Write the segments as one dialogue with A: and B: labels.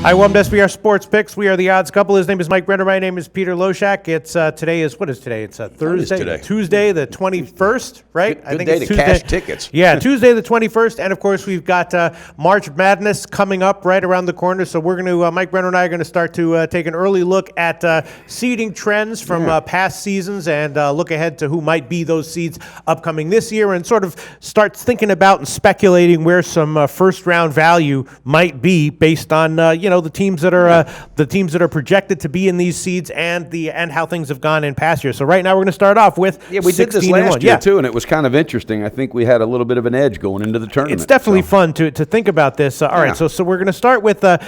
A: Hi, welcome to SBR Sports Picks. We are the odds couple. His name is Mike Brenner. My name is Peter Loshak. It's today is what is today? It's Thursday,
B: today?
A: Tuesday, the 21st, right?
B: Good day to cash tickets.
A: Yeah, Tuesday the 21st, and of course we've got March Madness coming up right around the corner. So we're going to Mike Brenner and I are going to start to take an early look at seeding trends from past seasons and look ahead to who might be those seeds upcoming this year, and sort of start thinking about and speculating where some first round value might be based on the teams that are projected to be in these seeds and how things have gone in past years. So right now we're going to start off with
B: we did this last year too, and it was kind of interesting. I think we had a little bit of an edge going into the tournament.
A: It's definitely fun to think about this. All right, so we're going to start with the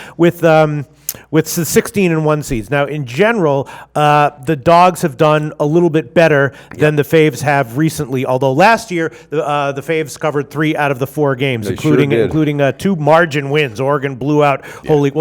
A: 16-1 seeds. Now, in general, the dogs have done a little bit better than the faves have recently. Although last year the faves covered 3 out of the 4 games, including 2 margin wins. Oregon blew out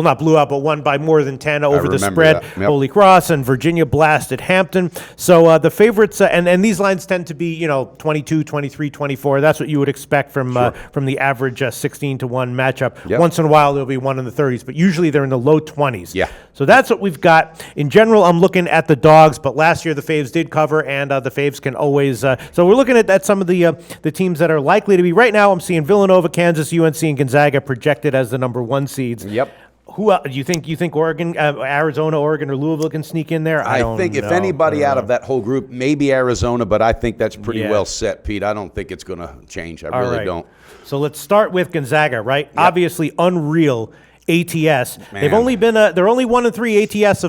A: not blew out, but won by more than 10 over the spread.
B: That. Yep.
A: Holy Cross, and Virginia blasted Hampton. So the favorites and these lines tend to be 22, 23, 24. That's what you would expect from the average 16-1 matchup.
B: Yep.
A: Once in a while there'll be one in the 30s, but usually they're in the low 20s.
B: Yeah.
A: So that's what we've got. In general, I'm looking at the dogs, but last year the faves did cover, and the faves can always. So we're looking at some of the teams that are likely to be. Right now, I'm seeing Villanova, Kansas, UNC, and Gonzaga projected as the number 1 seeds.
B: Yep.
A: Who do you think Oregon, Arizona, Oregon, or Louisville can sneak in there?
B: I think if anybody out of that whole group, maybe Arizona, but I think that's pretty well set, Pete. I don't think it's going to change. I really don't. So
A: let's start with Gonzaga, right? Yep. Obviously, unreal ATS.
B: Man.
A: They've only been they're only 1-3 ATS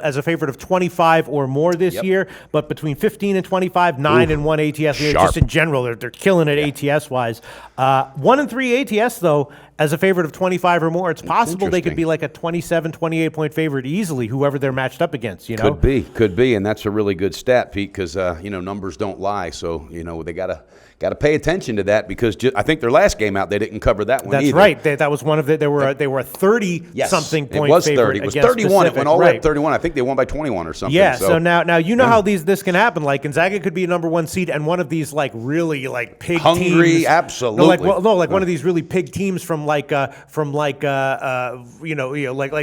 A: as a favorite of 25 or more this year, but between 15 and 25, 9-1 ATS. Just in general, they're killing it ATS wise. 1-3 ATS though, as a favorite of 25 or more, it's possible they could be like a 27, 28 point favorite easily, whoever they're matched up against.
B: Could be, and that's a really good stat, Pete, because numbers don't lie. So they got to pay attention to that, because I think their last game out they didn't cover that one.
A: That's
B: either.
A: Right. That was one of the. They were a 30-something point.
B: It was
A: favorite
B: 30. It was
A: against
B: 31.
A: Pacific.
B: It went all the way up 31. I think they won by 21 or something.
A: Yeah. So now how this can happen. Like Gonzaga could be a number 1 seed, and one of these really pig
B: hungry
A: teams.
B: Absolutely.
A: One of these really pig teams from a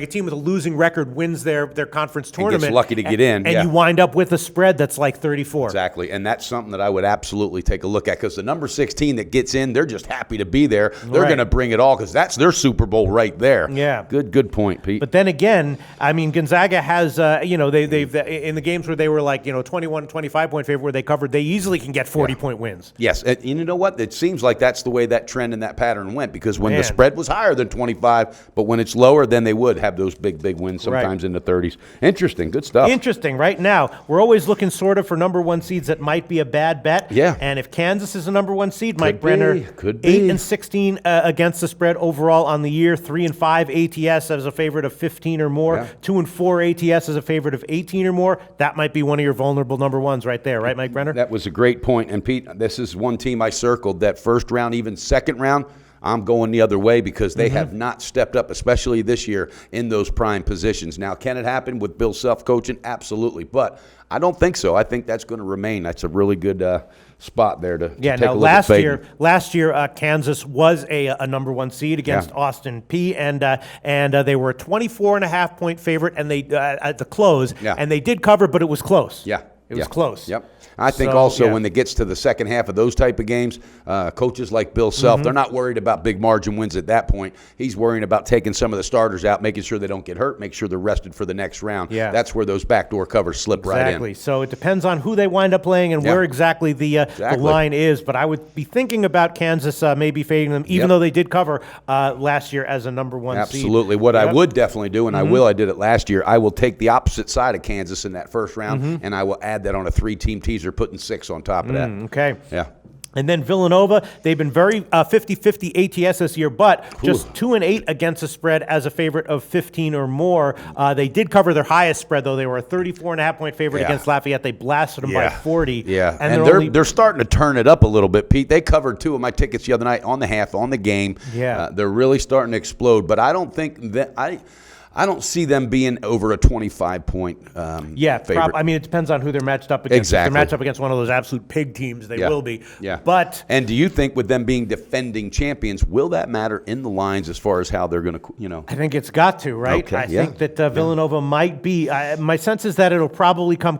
A: team with a losing record wins their conference tournament.
B: And gets lucky to get in.
A: And you wind up with a spread that's like 34.
B: Exactly. And that's something that I would absolutely take a look at, because the number 16 that gets in, they're just happy to be there. They're going to bring it all, because that's their Super Bowl right there.
A: Yeah.
B: Good point, Pete.
A: But then again, I mean, Gonzaga has, they've in the games where they were 21, 25 point favorite where they covered, they easily can get 40 point wins.
B: Yes. And you know what? It seems like that's the way that trend and that pattern went, because when the spread was higher than 25, but when it's lower, then they would have those big wins sometimes in the 30s. Interesting. Good stuff.
A: Interesting. Right now, we're always looking sort of for number 1 seeds that might be a bad bet.
B: Yeah.
A: And if Kansas is a number 1 seed, Mike Brenner,
B: could be
A: 8-16 against the spread overall on the year, 3-5 ATS as a favorite of 15 or more, 2-4 ATS as a favorite of 18 or more. That might be one of your vulnerable number 1s right there, right, Mike Brenner?
B: That was a great point. And Pete, this is one team I circled that first round, even second round. I'm going the other way, because they have not stepped up, especially this year, in those prime positions. Now, can it happen with Bill Self coaching? Absolutely. But I don't think so. I think that's going to remain. That's a really good spot there to take a look at Faden.
A: Last year, Kansas was a number 1 seed against Austin Peay, and they were a 24.5 point favorite, and they at the close, and they did cover, but it was close.
B: Yeah.
A: It was close.
B: Yep. I think when it gets to the second half of those type of games, coaches like Bill Self, they're not worried about big margin wins at that point. He's worrying about taking some of the starters out, making sure they don't get hurt, make sure they're rested for the next round.
A: Yeah.
B: That's where those backdoor covers slip right in.
A: Exactly. So it depends on who they wind up playing and where exactly the line is. But I would be thinking about Kansas maybe fading them, even though they did cover last year as a number 1 seed.
B: Absolutely. What I would definitely do, and I did it last year, I will take the opposite side of Kansas in that first round, and I will add that on a 3-team teaser, putting 6 on top of that.
A: Okay.
B: Yeah.
A: And then Villanova, they've been very 50-50 ATS this year, but just 2-8 against the spread as a favorite of 15 or more. They did cover their highest spread, though. They were a 34.5 point favorite against Lafayette. They blasted them by 40.
B: Yeah, and they're starting to turn it up a little bit, Pete. They covered 2 of my tickets the other night on the half, on the game.
A: Yeah.
B: They're really starting to explode, but I don't think that I don't see them being over a 25-point favorite.
A: I mean, it depends on who they're matched up against.
B: Exactly.
A: If they're matched up against one of those absolute pig teams, they will be.
B: Yeah.
A: But
B: and do you think with them being defending champions, will that matter in the lines as far as how they're going to,
A: I think it's got to, right?
B: Okay,
A: I think that Villanova might be. My sense is that it'll probably come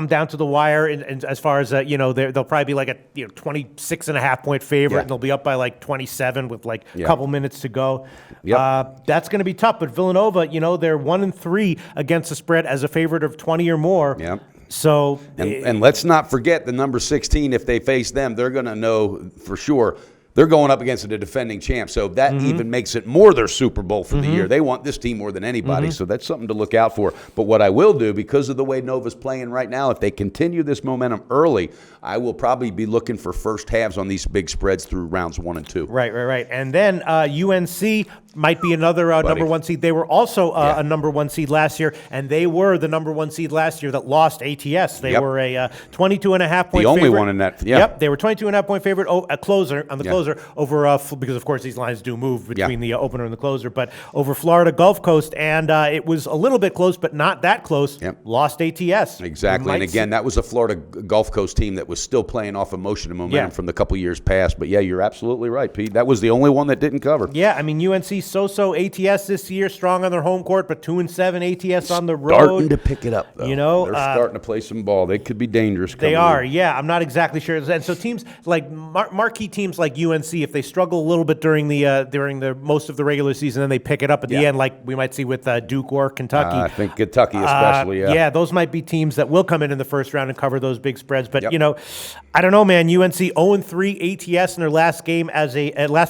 A: down to the wire, and as far as they'll probably be like a 26.5-point favorite, and they'll be up by like 27 with like a couple minutes to go.
B: Yep.
A: That's going to be tough. But Villanova, they're 1-3 against the spread as a favorite of 20 or more.
B: Yep.
A: So
B: and let's not forget the number 16. If they face them, they're going to know for sure they're going up against the defending champ. So that even makes it more their Super Bowl for the year. They want this team more than anybody. So that's something to look out for. But what I will do, because of the way Nova's playing right now, if they continue this momentum early, I will probably be looking for first halves on these big spreads through rounds 1 and 2.
A: Right. And then UNC might be another number 1 seed. They were also a number 1 seed last year, and they were the number 1 seed last year that lost ATS. They were a 22.5-point favorite.
B: The only one in that.
A: Yep, they were 22.5-point favorite. A closer on the closer over because of course these lines do move between the opener and the closer, but over Florida Gulf Coast, and it was a little bit close, but not that close. Lost ATS.
B: Exactly, and again, that was a Florida Gulf Coast team that was still playing off emotion and momentum from the couple years past. But you're absolutely right, Pete. That was the only one that didn't cover.
A: Yeah, I mean UNC so ATS this year, strong on their home court, but 2-7 ATS on the road.
B: Starting to pick it up, though.
A: They're
B: starting to play some ball. They could be dangerous.
A: They are, I'm not exactly sure. And so teams like marquee teams like UNC, if they struggle a little bit during the most of the regular season, then they pick it up at the end, like we might see with Duke or Kentucky.
B: I think Kentucky especially.
A: Those might be teams that will come in the first round and cover those big spreads. But I don't know, man. UNC 0-3 ATS in their last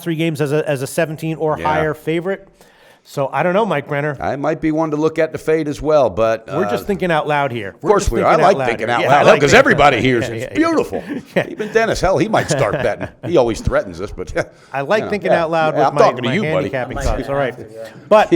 A: 3 games as a 17 or higher favorite. So I don't know, Mike Brenner.
B: I might be one to look at the fade as well, but
A: we're just thinking out loud here.
B: Of course we are. I like thinking out loud because everybody hears it. It's beautiful. Even Dennis, hell, he might start betting. He always threatens us, but
A: I like thinking out loud with
B: I'm talking to you, buddy.
A: handicapping thoughts. All right, but.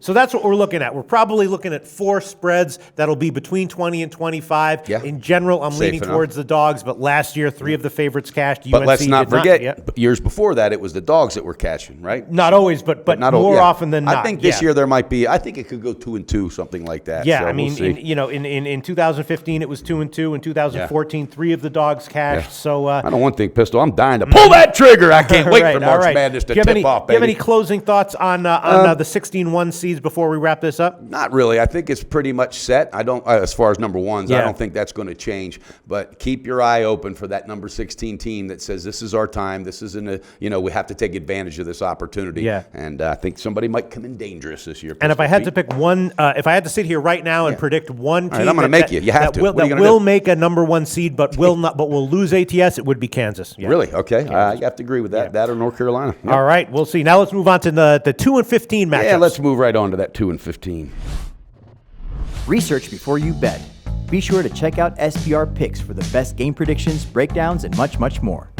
A: So that's what we're looking at. We're probably looking at 4 spreads that'll be between 20 and 25. In general, I'm leaning towards the dogs, but last year 3 of the favorites cashed.
B: But let's not forget, years before that, it was the dogs that were cashing, right?
A: Not always, but more often than not.
B: I think this year there might be. I think it could go 2-2, something like that.
A: Yeah,
B: so
A: I mean, in 2015 it was 2-2. In 2014, 3 of the dogs cashed. So
B: I don't want to think, Pistol. I'm dying to pull that trigger. I can't wait for March Madness to tip off.
A: Do you have any closing thoughts on the 16-1 seeds before we wrap this up?
B: Not really. I think it's pretty much set. I don't, as far as number ones, I don't think that's going to change. But keep your eye open for that number 16 team that says this is our time. This isn't we have to take advantage of this opportunity.
A: Yeah.
B: And I think somebody might come in dangerous this year.
A: And if I had to pick one, if I had to sit here right now and predict one team,
B: I'm going to make you. You have to.
A: That will make a number 1 seed, but will lose ATS, it would be Kansas. Yeah.
B: Really? Okay. I have to agree with that. That or North Carolina. Yep.
A: All right. We'll see. Now let's move on to the 2-15 matchups.
B: Yeah, let's move right on to that 2-15.
C: Research before you bet. Be sure to check out SBR Picks for the best game predictions, breakdowns, and much, much more.